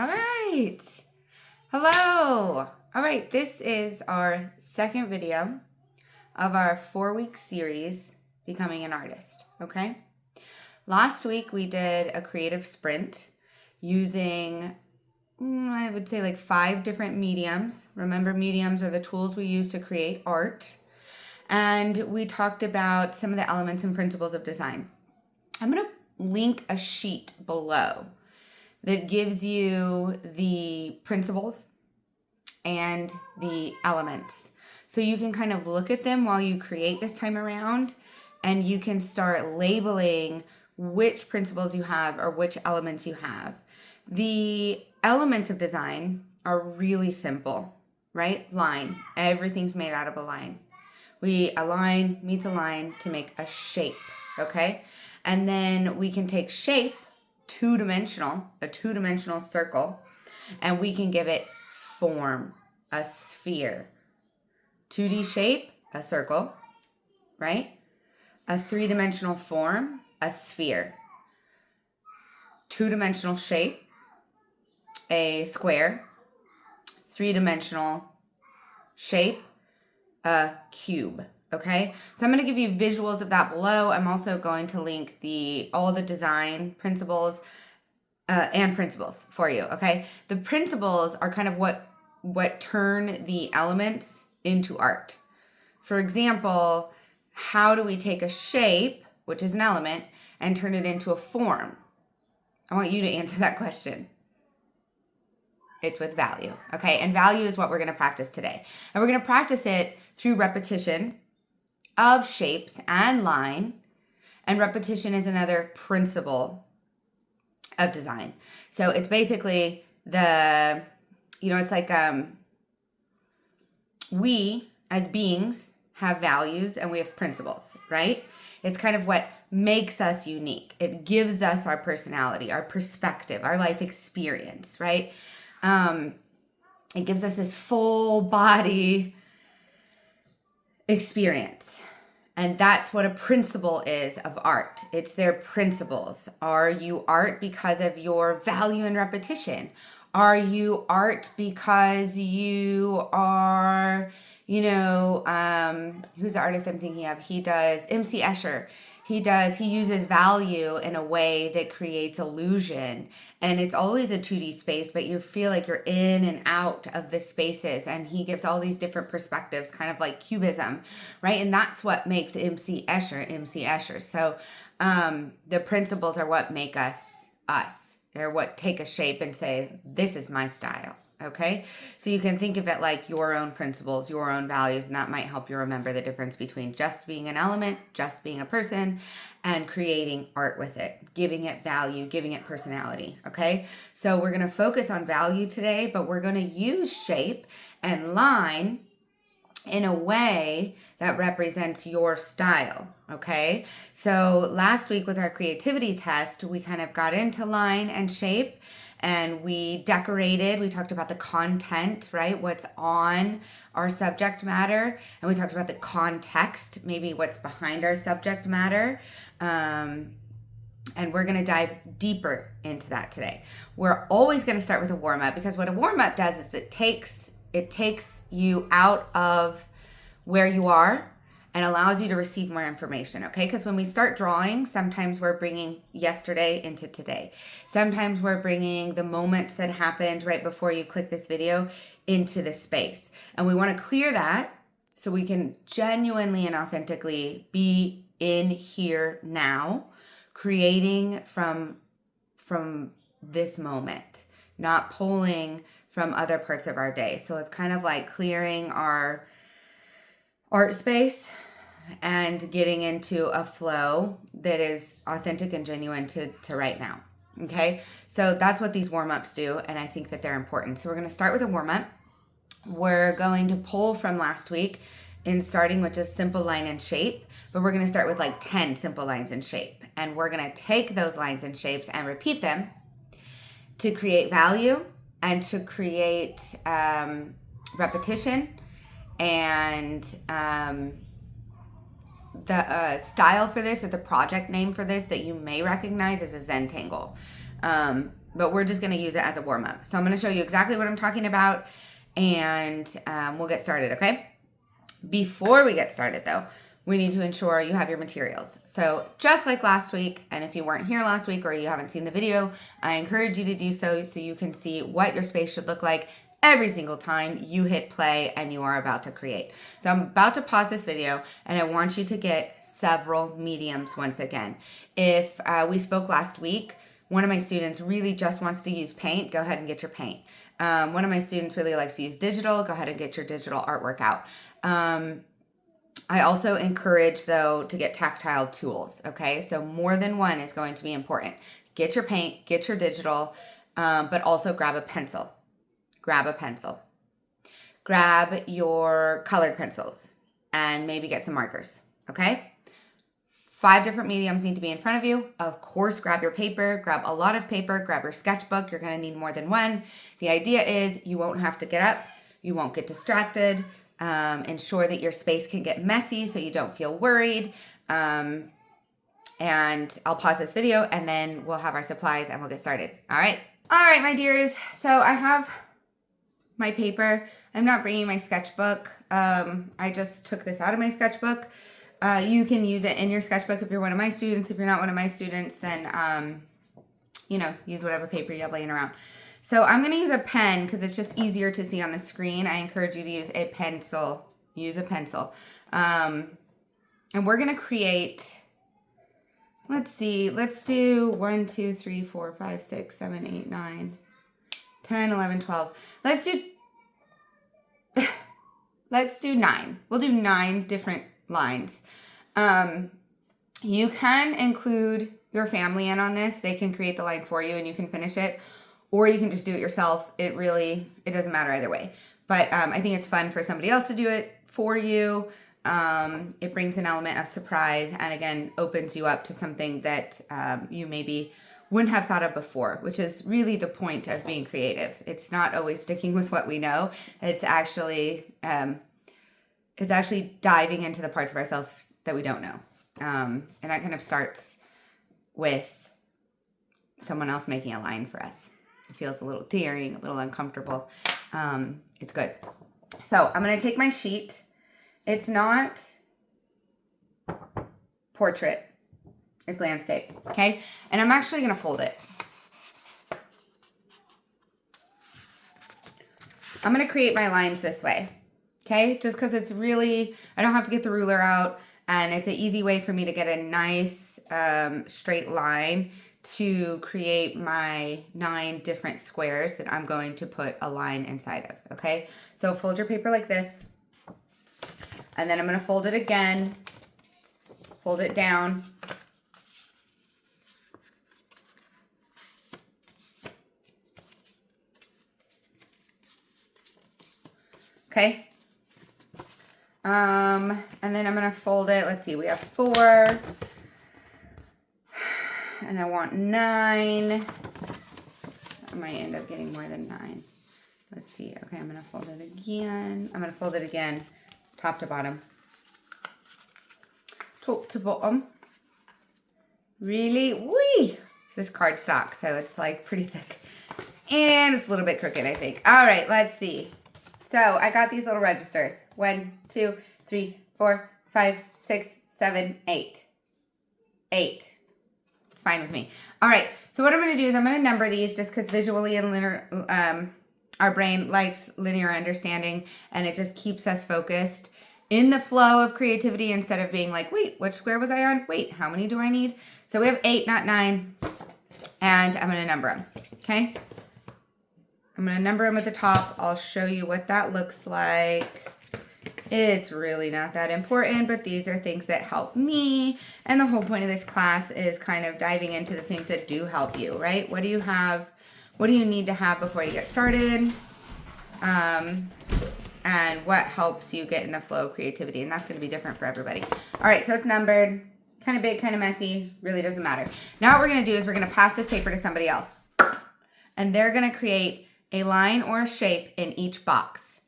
All right. Hello. All right. This is our second video of our 4-week series, Becoming an Artist. Okay. Last week we did a creative sprint using, I would say, like 5 different mediums. Remember, mediums are the tools we use to create art. And we talked about some of the elements and principles of design. I'm going to link a sheet below that gives you the principles and the elements. So you can kind of look at them while you create this time around, and you can start labeling which principles you have or which elements you have. The elements of design are really simple, right? Line. Everything's made out of a line. A line meets a line to make a shape, okay? And then we can take shape, a two-dimensional circle, and we can give it form, a sphere. 2D shape, a circle, right? A 3-dimensional form, a sphere. 2-dimensional shape, a square. 3-dimensional shape, a cube. Okay, so I'm going to give you visuals of that below. I'm also going to link all the design principles and principles for you. Okay, the principles are kind of what turn the elements into art. For example, how do we take a shape, which is an element, and turn it into a form? I want you to answer that question. It's with value. Okay, and value is what we're going to practice today, and we're going to practice it through repetition of shapes and line, and repetition is another principle of design. So it's basically it's like we as beings have values and we have principles, right? It's kind of what makes us unique. It gives us our personality, our perspective, our life experience, right? It gives us this full body experience. And that's what a principle is of art. It's their principles. Are you art because of your value and repetition? Are you art because you are, who's the artist I'm thinking of? He does, MC Escher. He uses value in a way that creates illusion. And it's always a 2D space, but you feel like you're in and out of the spaces. And he gives all these different perspectives, kind of like cubism, right? And that's what makes MC Escher. So the principles are what make us us. They're what take a shape and say, this is my style. Okay, so you can think of it like your own principles, your own values, and that might help you remember the difference between just being an element, just being a person, and creating art with it, giving it value, giving it personality. Okay, so we're going to focus on value today, but we're going to use shape and line in a way that represents your style. Okay, so last week with our creativity test, we kind of got into line and shape. And we decorated, we talked about the content, right? What's on our subject matter. And we talked about the context, maybe what's behind our subject matter. And we're going to dive deeper into that today. We're always going to start with a warm-up, because what a warm-up does is it takes you out of where you are and allows you to receive more information, okay? Because when we start drawing, sometimes we're bringing yesterday into today. Sometimes we're bringing the moment that happened right before you click this video into the space. And we want to clear that so we can genuinely and authentically be in here now, creating from this moment, not pulling from other parts of our day. So it's kind of like clearing our art space and getting into a flow that is authentic and genuine to right now. Okay, so that's what these warm-ups do, and I think that they're important. So we're going to start with a warm-up. We're going to pull from last week in starting with just simple line and shape, but we're going to start with like 10 simple lines and shape, and we're going to take those lines and shapes and repeat them to create value and to create repetition. And the style for this, or the project name for this that you may recognize, is a Zentangle. but we're just going to use it as a warm up. So I'm going to show you exactly what I'm talking about, and we'll get started, okay? Before we get started though, we need to ensure you have your materials. So just like last week, and if you weren't here last week or you haven't seen the video, I encourage you to do so you can see what your space should look like every single time you hit play and you are about to create. So I'm about to pause this video and I want you to get several mediums once again. If we spoke last week, one of my students really just wants to use paint, go ahead and get your paint. One of my students really likes to use digital, go ahead and get your digital artwork out. I also encourage, though, to get tactile tools, okay? So more than one is going to be important. Get your paint, get your digital, but also grab a pencil. Grab a pencil. Grab your colored pencils and maybe get some markers, okay? 5 different mediums need to be in front of you. Of course, grab your paper, grab a lot of paper, grab your sketchbook. You're going to need more than one. The idea is you won't have to get up. You won't get distracted. Ensure that your space can get messy so you don't feel worried. And I'll pause this video and then we'll have our supplies and we'll get started. All right. All right, my dears. So I have my paper. I'm not bringing my sketchbook. I just took this out of my sketchbook. You can use it in your sketchbook if you're one of my students. If you're not one of my students, then, use whatever paper you have laying around. So I'm going to use a pen because it's just easier to see on the screen. I encourage you to use a pencil. Use a pencil. And we're going to create, let's do 1, 2, 3, 4, 5, 6, 7, 8, 9, 10, 11, 12. Let's do 9. We'll do 9 different lines. You can include your family in on this. They can create the line for you and you can finish it. Or you can just do it yourself. It doesn't matter either way. But I think it's fun for somebody else to do it for you. It brings an element of surprise and again, opens you up to something that you maybe wouldn't have thought of before, which is really the point of being creative. It's not always sticking with what we know. It's actually diving into the parts of ourselves that we don't know. And that kind of starts with someone else making a line for us. It feels a little daring, a little uncomfortable. It's good. So I'm going to take my sheet. It's not portrait. It's landscape. Okay. And I'm actually going to fold it. I'm going to create my lines this way. Okay. Just because it's really, I don't have to get the ruler out and it's an easy way for me to get a nice straight line to create my 9 different squares that I'm going to put a line inside of, okay? So fold your paper like this, and then I'm going to fold it again, fold it down, okay? And then I'm going to fold it, let's see, we have 4, and I want 9. I might end up getting more than 9. Let's see. Okay, I'm going to fold it again. I'm going to fold it again, top to bottom. Top to bottom. Really? Whee! This card stock, so it's like pretty thick. And it's a little bit crooked, I think. All right, let's see. So I got these little registers. 1, 2, 3, 4, 5, 6, 7, 8. 8. Fine with me. All right. So what I'm going to do is I'm going to number these just because visually and our brain likes linear understanding and it just keeps us focused in the flow of creativity instead of being like, wait, which square was I on? Wait, how many do I need? So we have 8, not 9. And I'm going to number them. Okay. I'm going to number them at the top. I'll show you what that looks like. It's really not that important, but these are things that help me. And the whole point of this class is kind of diving into the things that do help you, right? What do you have? What do you need to have before you get started? And what helps you get in the flow of creativity? And that's going to be different for everybody. All right, so it's numbered. Kind of big, kind of messy. Really doesn't matter. Now what we're going to do is we're going to pass this paper to somebody else. And they're going to create a line or a shape in each box.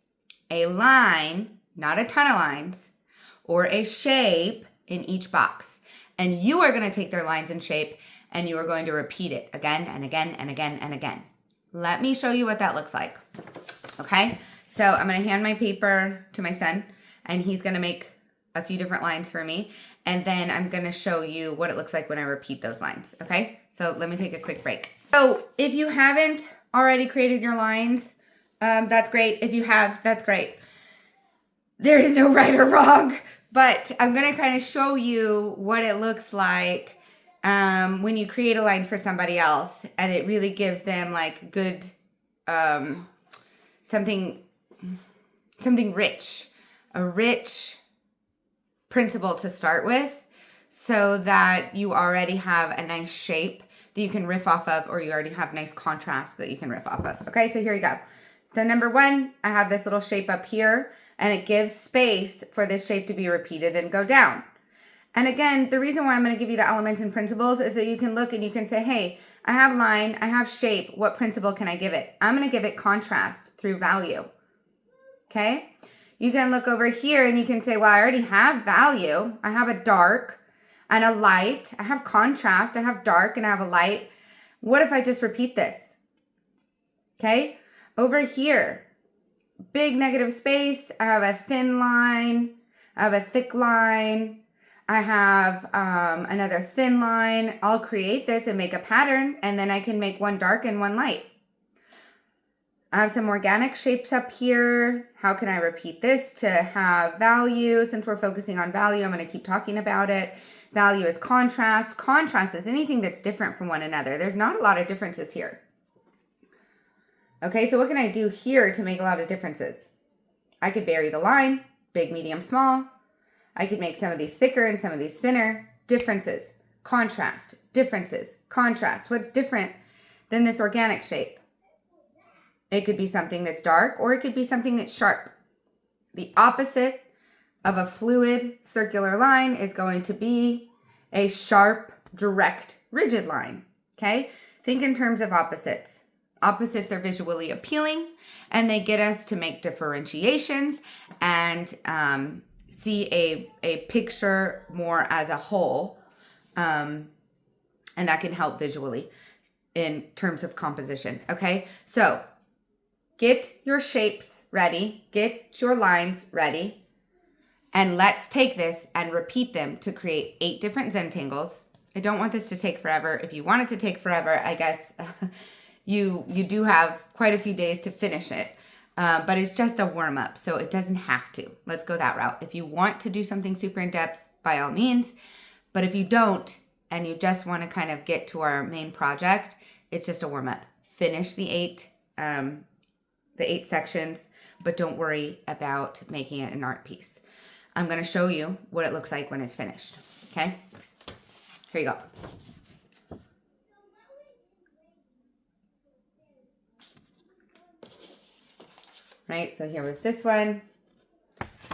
A line, not a ton of lines, or a shape in each box. And you are going to take their lines and shape and you are going to repeat it again and again and again and again. Let me show you what that looks like. Okay, so I'm going to hand my paper to my son, and he's going to make a few different lines for me, and then I'm going to show you what it looks like when I repeat those lines. Okay, so let me take a quick break. So if you haven't already created your lines, that's great. If you have, that's great. There is no right or wrong, but I'm going to kind of show you what it looks like when you create a line for somebody else, and it really gives them like good, something rich, a rich principle to start with, so that you already have a nice shape that you can riff off of, or you already have nice contrast that you can riff off of. Okay, so here you go. So number one, I have this little shape up here, and it gives space for this shape to be repeated and go down. And again, the reason why I'm going to give you the elements and principles is that you can look and you can say, hey, I have line, I have shape, what principle can I give it? I'm going to give it contrast through value. Okay? You can look over here and you can say, well, I already have value. I have a dark and a light. I have contrast. I have dark and I have a light. What if I just repeat this? Okay? Over here, big negative space. I have a thin line. I have a thick line. I have another thin line. I'll create this and make a pattern, and then I can make one dark and one light. I have some organic shapes up here. How can I repeat this to have value? Since we're focusing on value, I'm going to keep talking about it. Value is contrast. Contrast is anything that's different from one another. There's not a lot of differences here. Okay, so what can I do here to make a lot of differences? I could vary the line, big, medium, small. I could make some of these thicker and some of these thinner. Differences, contrast, differences, contrast. What's different than this organic shape? It could be something that's dark, or it could be something that's sharp. The opposite of a fluid circular line is going to be a sharp, direct, rigid line. Okay? Think in terms of opposites. Opposites are visually appealing, and they get us to make differentiations and see a picture more as a whole, and that can help visually in terms of composition. Okay? So get your shapes ready, get your lines ready, and let's take this and repeat them to create 8 different Zentangles. I don't want this to take forever. If you want it to take forever, I guess you do have quite a few days to finish it, but it's just a warm-up, so it doesn't have to. Let's go that route. If you want to do something super in-depth, by all means, but if you don't, and you just want to kind of get to our main project, it's just a warm-up. Finish the 8 sections, but don't worry about making it an art piece. I'm going to show you what it looks like when it's finished. Okay? Here you go. Right? So here was this one.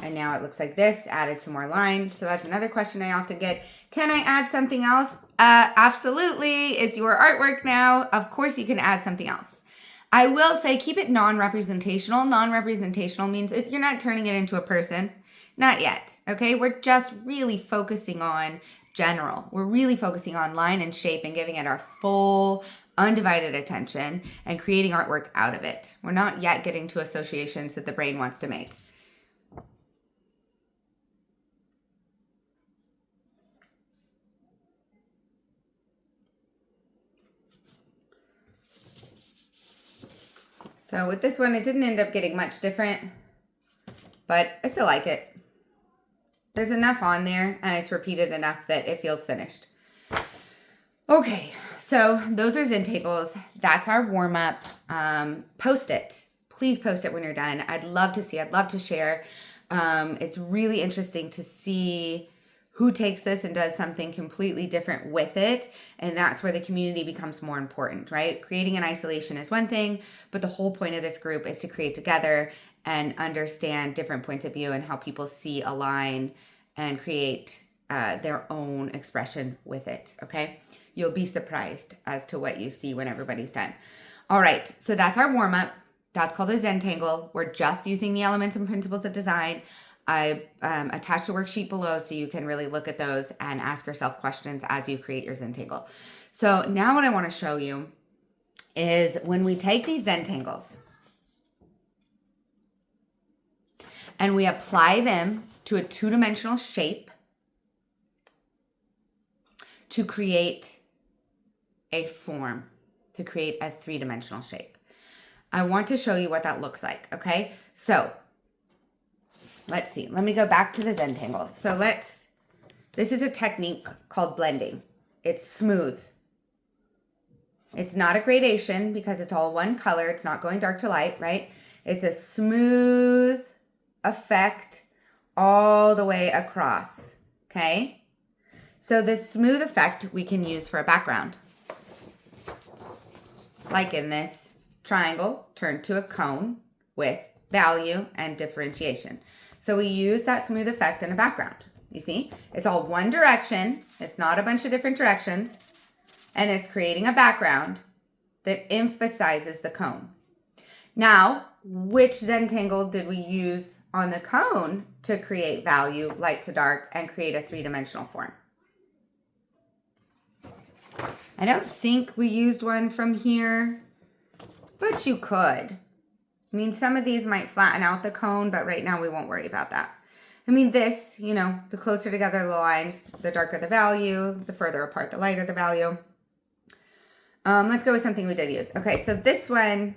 And now it looks like this. Added some more lines. So that's another question I often get. Can I add something else? Absolutely. It's your artwork now. Of course you can add something else. I will say keep it non-representational. Non-representational means if you're not turning it into a person. Not yet. Okay? We're just really focusing on general. We're really focusing on line and shape and giving it our full, undivided attention and creating artwork out of it. We're not yet getting to associations that the brain wants to make. So with this one, it didn't end up getting much different, but I still like it. There's enough on there and it's repeated enough that it feels finished. Okay, so those are Zentangles. That's our warm-up. Post it. Please post it when you're done. I'd love to see. I'd love to share. It's really interesting to see who takes this and does something completely different with it. And that's where the community becomes more important, right? Creating in isolation is one thing, but the whole point of this group is to create together and understand different points of view and how people see a line and create their own expression with it, okay? You'll be surprised as to what you see when everybody's done. All right, so that's our warm-up. That's called a Zentangle. We're just using the elements and principles of design. I attached a worksheet below so you can really look at those and ask yourself questions as you create your Zentangle. So now what I want to show you is when we take these Zentangles and we apply them to a two-dimensional shape to create a form, to create a three-dimensional shape. I want to show you what that looks like, okay? So let's see. Let me go back to the Zentangle. So this is a technique called blending. It's smooth. It's not a gradation because it's all one color. It's not going dark to light, right? It's a smooth effect all the way across, okay? So this smooth effect we can use for a background. Like in this triangle turned to a cone with value and differentiation. So we use that smooth effect in a background. You see, it's all one direction. It's not a bunch of different directions. And it's creating a background that emphasizes the cone. Now, which Zentangle did we use on the cone to create value, light to dark, and create a three-dimensional form? I don't think we used one from here, but you could. I mean, some of these might flatten out the cone, but right now we won't worry about that. I mean, this, the closer together the lines, the darker the value, the further apart, the lighter the value. Let's go with something we did use. Okay, so this one,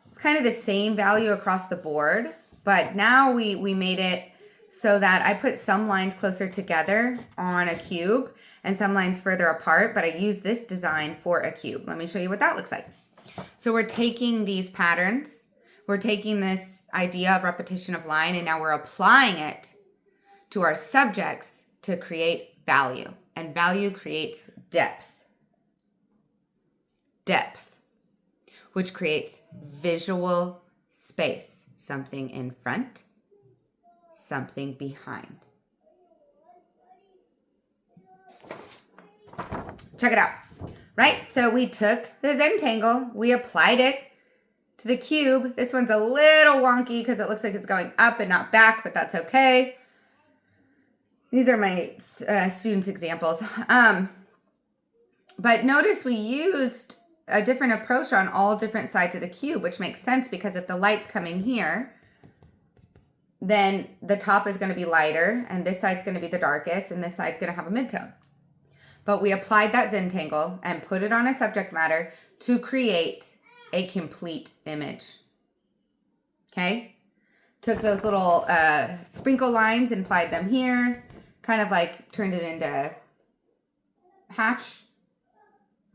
it's kind of the same value across the board, but now we made it so that I put some lines closer together on a cube and some lines further apart, but I use this design for a cube. Let me show you what that looks like. So we're taking these patterns, we're taking this idea of repetition of line, and now we're applying it to our subjects to create value. And value creates depth. Depth, which creates visual space. Something in front, something behind. Check it out. Right? So we took the Zentangle, we applied it to the cube. This one's a little wonky because it looks like it's going up and not back, but that's okay. These are my students' examples. But notice we used a different approach on all different sides of the cube, which makes sense because if the light's coming here, then the top is going to be lighter and this side's going to be the darkest and this side's going to have a midtone. But we applied that Zentangle and put it on a subject matter to create a complete image. Okay? Took those little sprinkle lines and applied them here, kind of like turned it into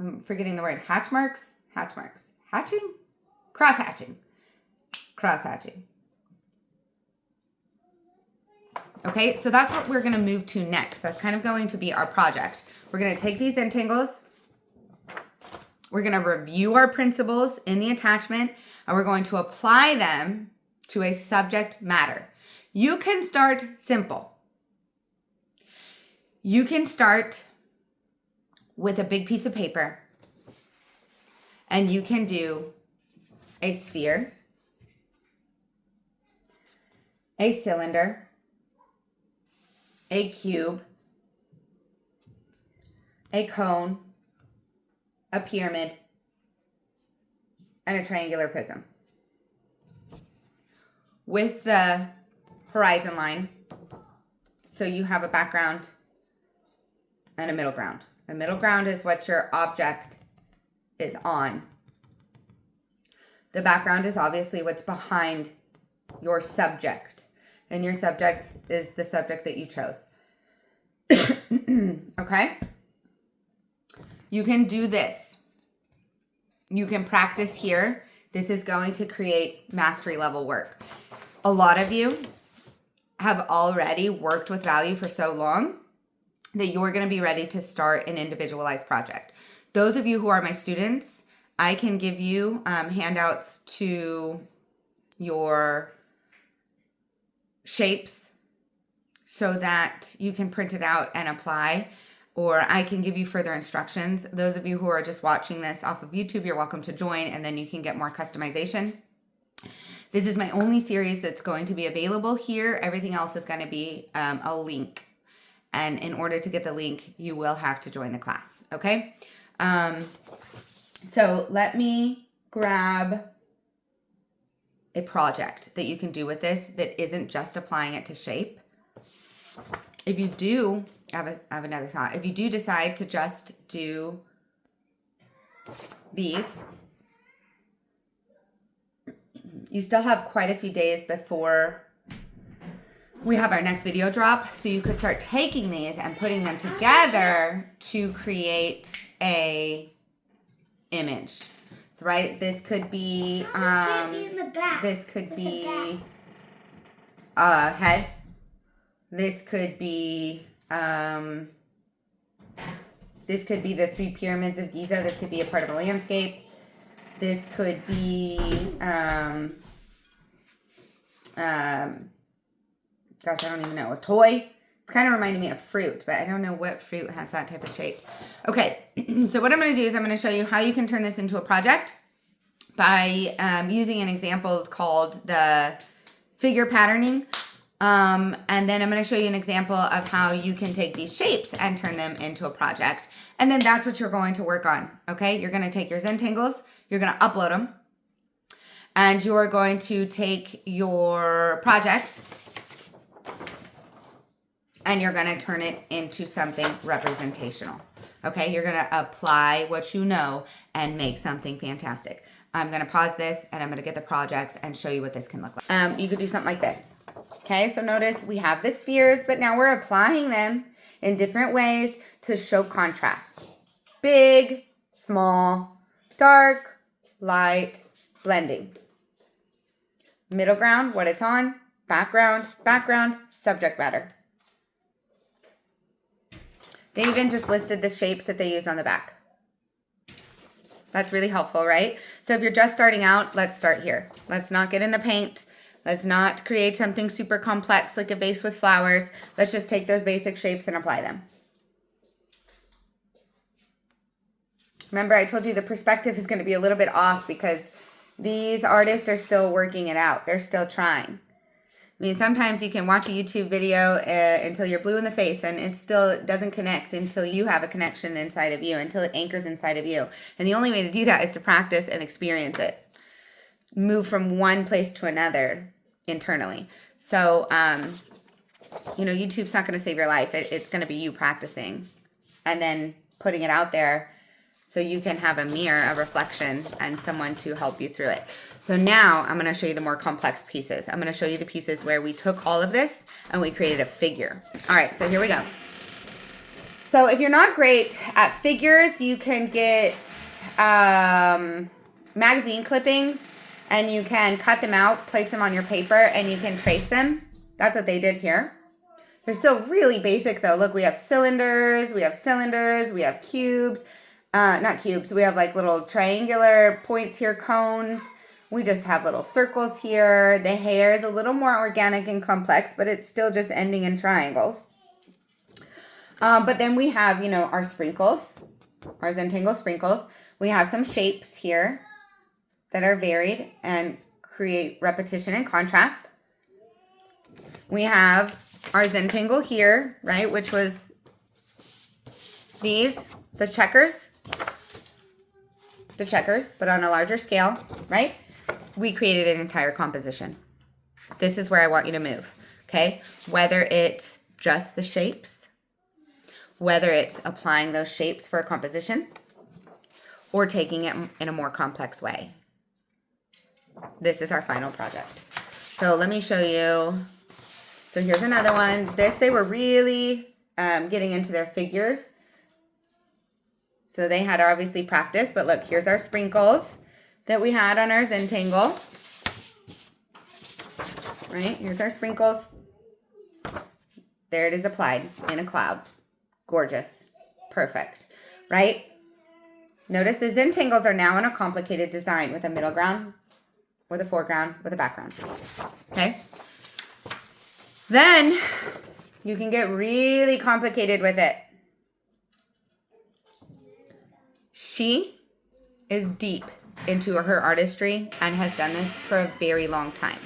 I'm forgetting the word. Hatch marks? Hatching? Cross-hatching. Okay, so that's what we're going to move to next. That's kind of going to be our project. We're going to take these Zentangles. We're going to review our principles in the attachment, and we're going to apply them to a subject matter. You can start simple. You can start with a big piece of paper, and you can do a sphere, a cylinder, a cube, a cone, a pyramid, and a triangular prism. With the horizon line, so you have a background and a middle ground. The middle ground is what your object is on. The background is obviously what's behind your subject. And your subject is the subject that you chose. Okay? You can do this. You can practice here. This is going to create mastery level work. A lot of you have already worked with value for so long that you're going to be ready to start an individualized project. Those of you who are my students, I can give you handouts to your shapes so that you can print it out and apply, or I can give you further instructions. Those of you who are just watching this off of YouTube, you're welcome to join, and then you can get more customization. This is my only series that's going to be available here. Everything else is going to be a link. And in order to get the link, you will have to join the class, okay? So let me grab a project that you can do with this that isn't just applying it to shape. If you do, I have another thought. If you do decide to just do these, you still have quite a few days before we have our next video drop. So you could start taking these and putting them together to create a image. So, right? This could be, this could be a head. This could be the 3 pyramids of Giza. This could be a part of a landscape. This could be, gosh, I don't even know, a toy. It's kind of reminding me of fruit, but I don't know what fruit has that type of shape. Okay, so what I'm going to do is I'm going to show you how you can turn this into a project by using an example called the figure patterning. And then I'm going to show you an example of how you can take these shapes and turn them into a project. And then that's what you're going to work on, okay? You're going to take your Zentangles, you're going to upload them, and you're going to take your project and you're going to turn it into something representational, okay? You're going to apply what you know and make something fantastic. I'm going to pause this and I'm going to get the projects and show you what this can look like. You could do something like this. Okay, so notice we have the spheres, but now we're applying them in different ways to show contrast. Big, small, dark, light, blending. Middle ground, what it's on, background, subject matter. They even just listed the shapes that they used on the back. That's really helpful, right? So if you're just starting out, let's start here. Let's not get in the paint. Let's not create something super complex like a vase with flowers. Let's just take those basic shapes and apply them. Remember, I told you the perspective is going to be a little bit off because these artists are still working it out. They're still trying. I mean, sometimes you can watch a YouTube video until you're blue in the face and it still doesn't connect until you have a connection inside of you, until it anchors inside of you. And the only way to do that is to practice and experience it. Move from one place to another internally. So, YouTube's not going to save your life. It's going to be you practicing and then putting it out there so you can have a mirror, a reflection, and someone to help you through it. So now I'm going to show you the more complex pieces. I'm going to show you the pieces where we took all of this and we created a figure. All right, so here we go. So if you're not great at figures, you can get magazine clippings and you can cut them out, place them on your paper, and you can trace them. That's what they did here. They're still really basic though. Look, we have cylinders, we have cubes. Not cubes, we have like little triangular points here, cones. We just have little circles here. The hair is a little more organic and complex, but it's still just ending in triangles. But then we have, our sprinkles, our Zentangle sprinkles. We have some shapes here that are varied and create repetition and contrast. We have our Zentangle here, right, which was the checkers, but on a larger scale, right? We created an entire composition. This is where I want you to move, okay? Whether it's just the shapes, whether it's applying those shapes for a composition, or taking it in a more complex way. This is our final project. So let me show you. So here's another one. They were really getting into their figures. So they had obviously practiced, but look, here's our sprinkles that we had on our Zentangle. Right, here's our sprinkles. There it is applied in a cloud. Gorgeous, perfect, right? Notice the Zentangles are now in a complicated design with a middle ground, with a foreground, with a background, okay? Then you can get really complicated with it. She is deep into her artistry and has done this for a very long time.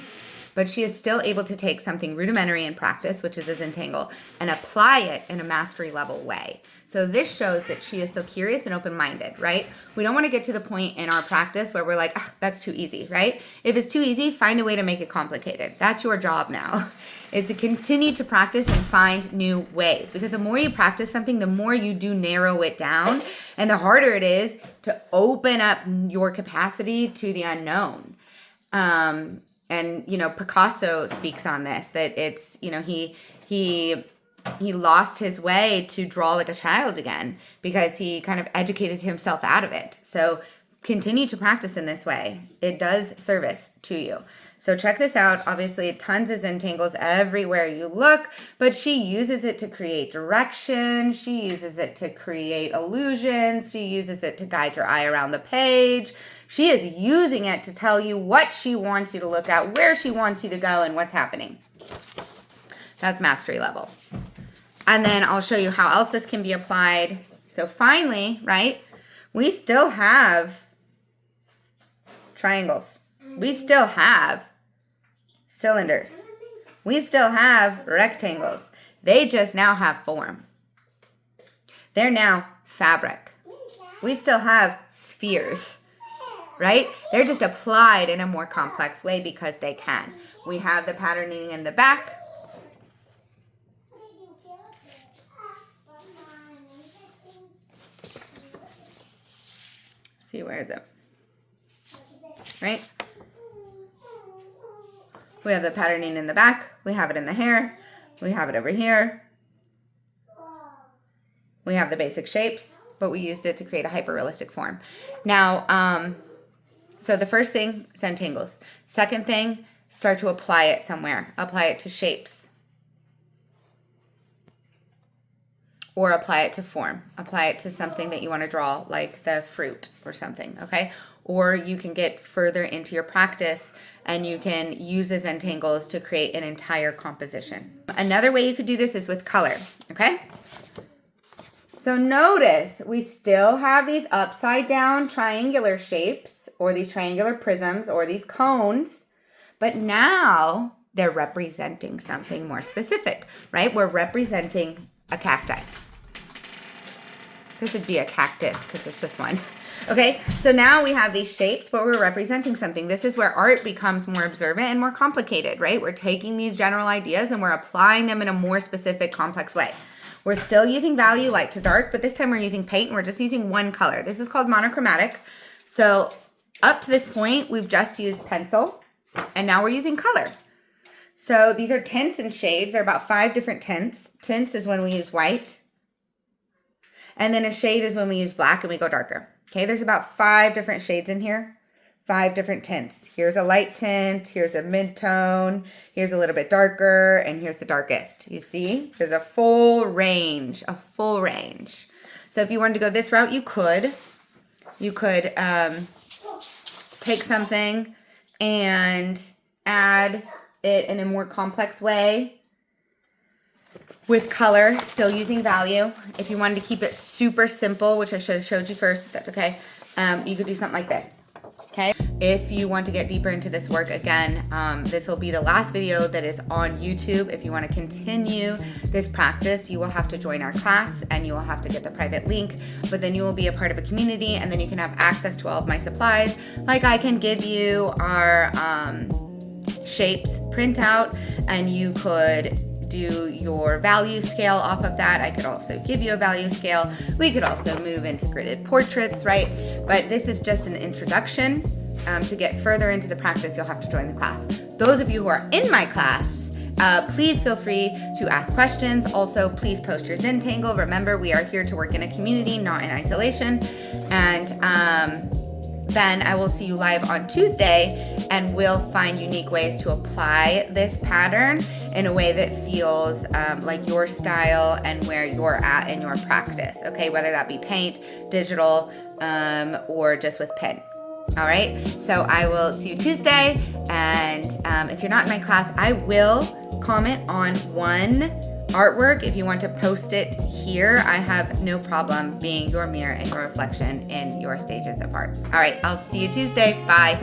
but she is still able to take something rudimentary in practice, which is a Zentangle, and apply it in a mastery level way. So this shows that she is still curious and open-minded, right? We don't want to get to the point in our practice where we're like, oh, that's too easy, right? If it's too easy, find a way to make it complicated. That's your job now, is to continue to practice and find new ways. Because the more you practice something, the more you do narrow it down, and the harder it is to open up your capacity to the unknown. And, Picasso speaks on this, that it's, he lost his way to draw like a child again because he kind of educated himself out of it. So continue to practice in this way. It does service to you. So check this out. Obviously, tons of Zentangles everywhere you look, but she uses it to create direction. She uses it to create illusions. She uses it to guide your eye around the page. She is using it to tell you what she wants you to look at, where she wants you to go, and what's happening. That's mastery level. And then I'll show you how else this can be applied. So finally, right, we still have triangles. We still have cylinders. We still have rectangles. They just now have form. They're now fabric. We still have spheres, right? They're just applied in a more complex way because they can. We have the patterning in the back. See, where is it? Right? We have the patterning in the back. We have it in the hair. We have it over here. We have the basic shapes, but we used it to create a hyper-realistic form. Now, so the first thing, Zentangles. Second thing, start to apply it somewhere. Apply it to shapes. Or apply it to form. Apply it to something that you want to draw, like the fruit or something, okay? Or you can get further into your practice and you can use the Zentangles to create an entire composition. Another way you could do this is with color, okay? So notice we still have these upside down triangular shapes or these triangular prisms or these cones, but now they're representing something more specific, right? We're representing a cacti. This would be a cactus because it's just one. Okay, so now we have these shapes, but we're representing something. This is where art becomes more observant and more complicated, right? We're taking these general ideas and we're applying them in a more specific, complex way. We're still using value, light to dark, but this time we're using paint and we're just using one color. This is called monochromatic. So up to this point, we've just used pencil and now we're using color. So these are tints and shades. There are about 5 different tints. Tints is when we use white. And then a shade is when we use black and we go darker. Okay, there's about 5 different shades in here. 5 different tints. Here's a light tint. Here's a mid-tone. Here's a little bit darker. And here's the darkest. You see? There's a full range. A full range. So if you wanted to go this route, you could. You could take something and add it in a more complex way with color, still using value. If you wanted to keep it super simple, which I should have showed you first, that's okay. You could do something like this, okay? If you want to get deeper into this work, again, this will be the last video that is on YouTube. If you want to continue this practice, you will have to join our class and you will have to get the private link, but then you will be a part of a community and then you can have access to all of my supplies. Like I can give you our shapes printout and you could do your value scale off of that. I could also give you a value scale. We could also move into gridded portraits, right? But this is just an introduction. To get further into the practice, you'll have to join the class. Those of you who are in my class, please feel free to ask questions. Also, please post your Zentangle. Remember, we are here to work in a community, not in isolation. And then I will see you live on Tuesday and we'll find unique ways to apply this pattern in a way that feels like your style and where you're at in your practice, okay? Whether that be paint, digital, or just with pen. All right, so I will see you Tuesday. And if you're not in my class, I will comment on one artwork. If you want to post it here, I have no problem being your mirror and your reflection in your stages of art. All right, I'll see you Tuesday. Bye.